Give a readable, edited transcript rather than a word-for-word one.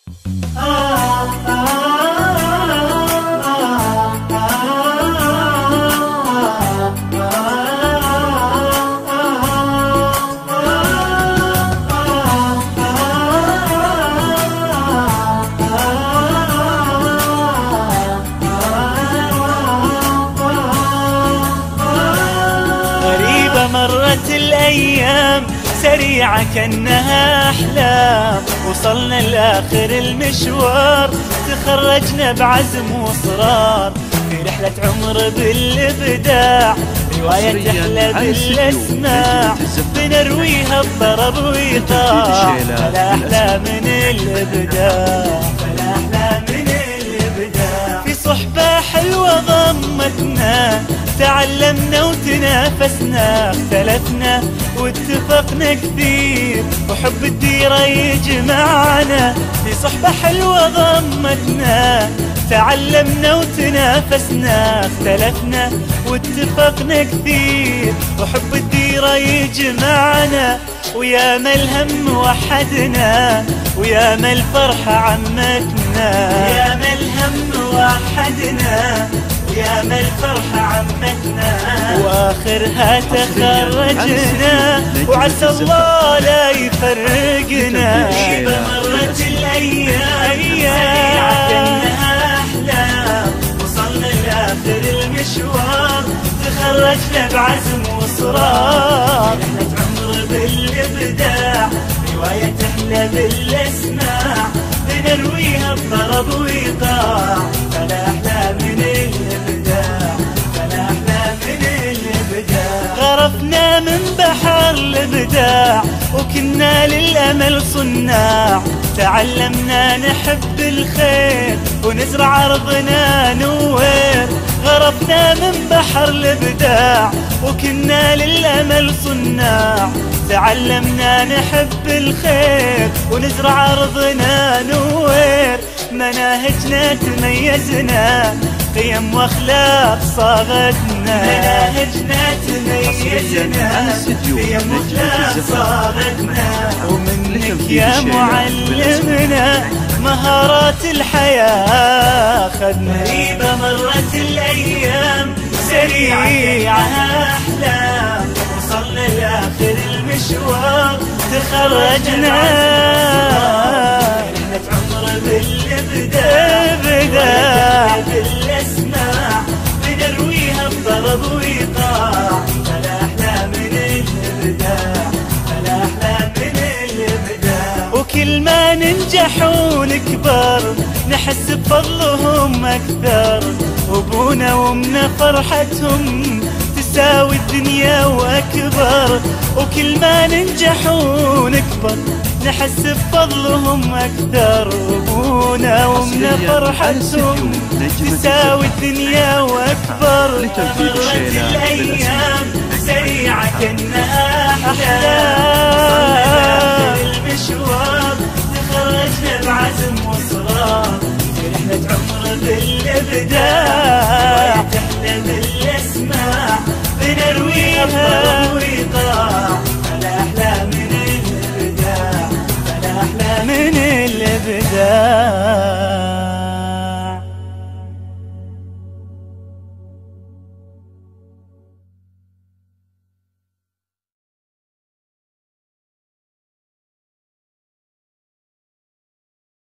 غريبة مرت الأيام سريعة كأنها أحلام، وصلنا لآخر المشوار تخرجنا بعزم وإصرار في رحلة عمر بالإبداع، رواية تحلى بالأسماع بنرويها بضرب وإيقاع، فلا أحلى من الإبداع، فلا أحلى من الإبداع. في صحبة حلوة ضمتنا تعلمنا وتنافسنا، اختلفنا واتفقنا كثير وحب الديرة يجمعنا. في صحبة حلوة ضمتنا تعلمنا وتنافسنا، اختلفنا واتفقنا كثير وحب الديرة يجمعنا. ويا ما الهم وحدنا ويا ما الفرحة عمتنا، يا ما الهم وحدنا ويا ما الفرحة عمتنا، واخرها تخرجنا وعسى الله لا يفرقنا. مرت الايام سريعة كأنها احلام، وصلنا لاخر المشوار تخرجنا بعزم واصرار، رحلة عمر بالابداع، رواية تحلى بالاسماع بنرويها بضرب وإيقاع، فلا أحلى من الإبداع، فلا أحلى من الإبداع. غرفنا من بحر الإبداع وكنا للأمل صناع، تعلمنا نحب الخير ونزرع أرضنا نوير. غرفنا من بحر الإبداع وكنا للأمل صناع، تعلمنا نحب الخير ونزرع أرضنا نوير. مناهجنا تميزنا قيم واخلاق صاغتنا، مناهجنا تميزنا قيم واخلاق صاغتنا. ومنك يا معلمنا مهارات الحياة خدنا. غريبة مرت الأيام سريعة أحلام، وصلنا لآخر المشوار تخرجنا، رحلة عمر بالإبداع، بالأسماع بنرويها بضرب وإيقاع، فلا أحلى من الإبداع، فلا أحلى من الإبداع. وكل ما ننجح ونكبر نحس بفضلهم أكثر، وابونا وامنا فرحتهم تساوي الدنيا وأكبر. وكل ما ننجح ونكبر نحس بفضلهم أكثر، وابونا وامنا فرحتهم تساوي الدنيا وأكبر. مرت الأيام سريعة كأنها أحلام، المشوار تخرجنا بعزم وإصرار، في رحلة عمر بالإبداع، تحلى بالأسماع بنرويها وإيقاع، فلا أحلى من الإبداع، فلا أحلى من الإبداع.